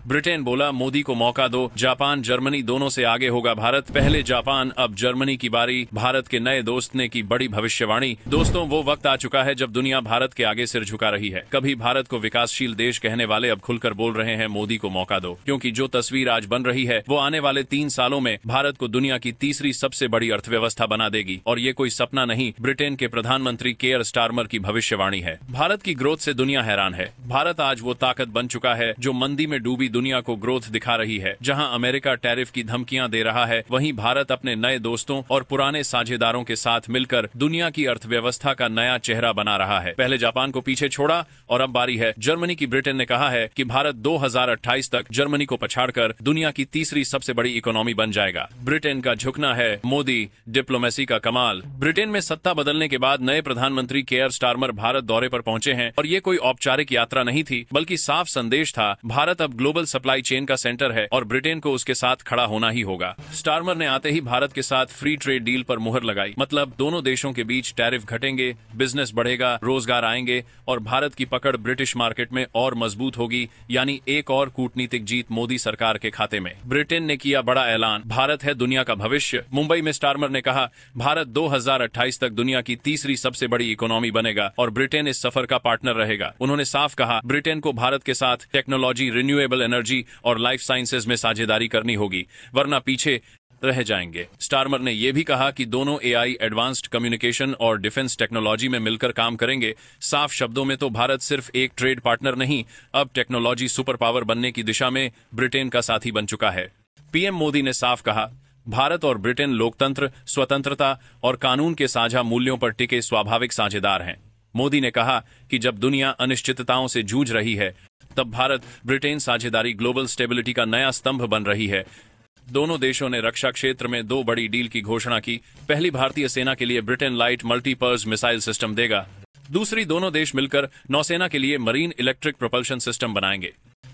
Britain बोला, मोदी को मौका दो, जापान जर्मनी दोनों से आगे होगा भारत। पहले जापान अब जर्मनी की बारी, भारत के नए दोस्त ने की बड़ी भविष्यवाणी। दोस्तों, वो वक्त आ चुका है जब दुनिया भारत के आगे सिर झुका रही है। कभी भारत को विकासशील देश कहने वाले अब खुलकर बोल रहे हैं, मोदी को मौका दो, क्योंकि जो तस्वीर आज बन रही है वो आने वाले 3 सालों में भारत को दुनिया की तीसरी सबसे बड़ी अर्थव्यवस्था बना देगी। और ये कोई सपना नहीं, ब्रिटेन के प्रधानमंत्री केयर स्टारमर की भविष्यवाणी है। भारत की ग्रोथ से दुनिया हैरान है। भारत आज वो ताकत बन चुका है जो मंदी में डूबी दुनिया को ग्रोथ दिखा रही है। जहां अमेरिका टैरिफ की धमकियां दे रहा है, वहीं भारत अपने नए दोस्तों और पुराने साझेदारों के साथ मिलकर दुनिया की अर्थव्यवस्था का नया चेहरा बना रहा है। पहले जापान को पीछे छोड़ा और अब बारी है जर्मनी की। ब्रिटेन ने कहा है कि भारत 2028 तक जर्मनी को पछाड़कर दुनिया की तीसरी सबसे बड़ी इकोनॉमी बन जाएगा। ब्रिटेन का झुकना है, मोदी डिप्लोमेसी का कमाल। ब्रिटेन में सत्ता बदलने के बाद नए प्रधानमंत्री केयर स्टारमर भारत दौरे पर पहुंचे हैं और ये कोई औपचारिक यात्रा नहीं थी, बल्कि साफ संदेश था। भारत अब ग्लोबल सप्लाई चेन का सेंटर है और ब्रिटेन को उसके साथ खड़ा होना ही होगा। स्टारमर ने आते ही भारत के साथ फ्री ट्रेड डील पर मुहर लगाई। मतलब दोनों देशों के बीच टैरिफ घटेंगे, बिजनेस बढ़ेगा, रोजगार आएंगे और भारत की पकड़ ब्रिटिश मार्केट में और मजबूत होगी। यानी एक और कूटनीतिक जीत मोदी सरकार के खाते में। ब्रिटेन ने किया बड़ा ऐलान, भारत है दुनिया का भविष्य। मुंबई में स्टारमर ने कहा, भारत 2028 तक दुनिया की तीसरी सबसे बड़ी इकोनॉमी बनेगा और ब्रिटेन इस सफर का पार्टनर रहेगा। उन्होंने साफ कहा, ब्रिटेन को भारत के साथ टेक्नोलॉजी, रिन्यूएबल एनर्जी और लाइफ साइंसेज में साझेदारी करनी होगी, वरना पीछे रह जाएंगे। स्टारमर ने यह भी कहा कि दोनों एआई, एडवांस्ड कम्युनिकेशन और डिफेंस टेक्नोलॉजी में मिलकर काम करेंगे। साफ शब्दों में तो भारत सिर्फ एक ट्रेड पार्टनर नहीं, अब टेक्नोलॉजी सुपर पावर बनने की दिशा में ब्रिटेन का साथी बन चुका है। पीएम मोदी ने साफ कहा, भारत और ब्रिटेन लोकतंत्र, स्वतंत्रता और कानून के साझा मूल्यों पर टिके स्वाभाविक साझेदार हैं। मोदी ने कहा कि जब दुनिया अनिश्चितताओं से जूझ रही है, तब भारत ब्रिटेन साझेदारी ग्लोबल स्टेबिलिटी का नया स्तंभ बन रही है। दोनों देशों ने रक्षा क्षेत्र में 2 बड़ी डील की घोषणा की। पहली, भारतीय सेना के लिए Britain light multipurpose missile system देगा। दूसरी, दोनों देश मिलकर नौसेना के लिए मरीन इलेक्ट्रिक प्रोपल्शन सिस्टम बनाएंगे।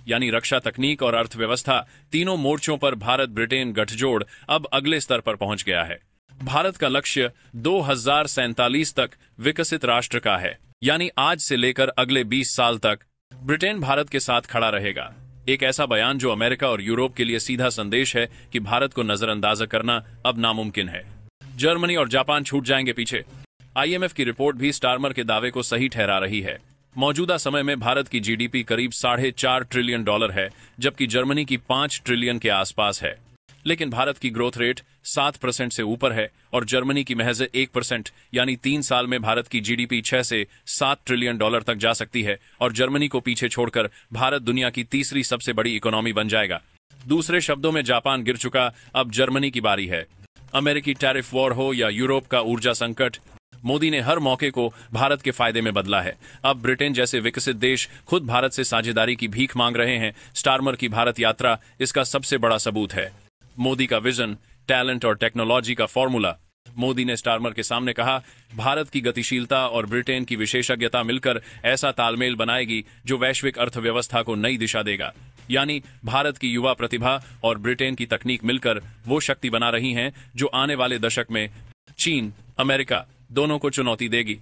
यानी रक्षा, तकनीक और अर्थव्यवस्था, तीनों मोर्चों पर भारत ब्रिटेन गठजोड़ अब अगले स्तर पर पहुंच गया है। भारत का लक्ष्य 2047 तक विकसित राष्ट्र का है, यानी आज से लेकर अगले 20 साल तक ब्रिटेन भारत के साथ खड़ा रहेगा। एक ऐसा बयान जो अमेरिका और यूरोप के लिए सीधा संदेश है कि भारत को नजरअंदाज करना अब नामुमकिन है। जर्मनी और जापान छूट जाएंगे पीछे। आईएमएफ की रिपोर्ट भी स्टारमर के दावे को सही ठहरा रही है। मौजूदा समय में भारत की जीडीपी करीब $4.5 ट्रिलियन है, जबकि जर्मनी की 5 ट्रिलियन के आसपास है। लेकिन भारत की ग्रोथ रेट 7% से ऊपर है और जर्मनी की महज 1%, यानी 3 साल में भारत की जीडीपी 6 से $7 ट्रिलियन तक जा सकती है और जर्मनी को पीछे छोड़कर भारत दुनिया की तीसरी सबसे बड़ी इकोनॉमी बन जाएगा। दूसरे शब्दों में, जापान गिर चुका, अब जर्मनी की बारी है। अमेरिकी टैरिफ वॉर हो या यूरोप का ऊर्जा संकट, मोदी ने हर मौके को भारत के फायदे में बदला है। अब ब्रिटेन जैसे विकसित देश खुद भारत से साझेदारी की भीख मांग रहे हैं। स्टारमर की भारत यात्रा इसका सबसे बड़ा सबूत है। मोदी का विजन, टैलेंट और टेक्नोलॉजी का फॉर्मूला। मोदी ने स्टारमर के सामने कहा, भारत की गतिशीलता और ब्रिटेन की विशेषज्ञता मिलकर ऐसा तालमेल बनाएगी जो वैश्विक अर्थव्यवस्था को नई दिशा देगा। यानी भारत की युवा प्रतिभा और ब्रिटेन की तकनीक मिलकर वो शक्ति बना रही हैं जो आने वाले दशक में चीन, अमेरिका दोनों को चुनौती देगी।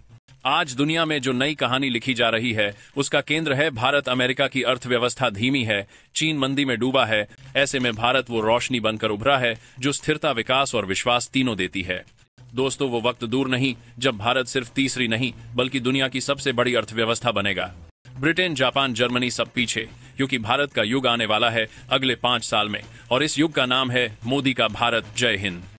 आज दुनिया में जो नई कहानी लिखी जा रही है उसका केंद्र है भारत। अमेरिका की अर्थव्यवस्था धीमी है, चीन मंदी में डूबा है। ऐसे में भारत वो रोशनी बनकर उभरा है जो स्थिरता, विकास और विश्वास तीनों देती है। दोस्तों, वो वक्त दूर नहीं जब भारत सिर्फ तीसरी नहीं बल्कि दुनिया की सबसे बड़ी अर्थव्यवस्था बनेगा। ब्रिटेन, जापान, जर्मनी सब पीछे, क्योंकि भारत का युग आने वाला है अगले 5 साल में और इस युग का नाम है मोदी का भारत। जय हिंद।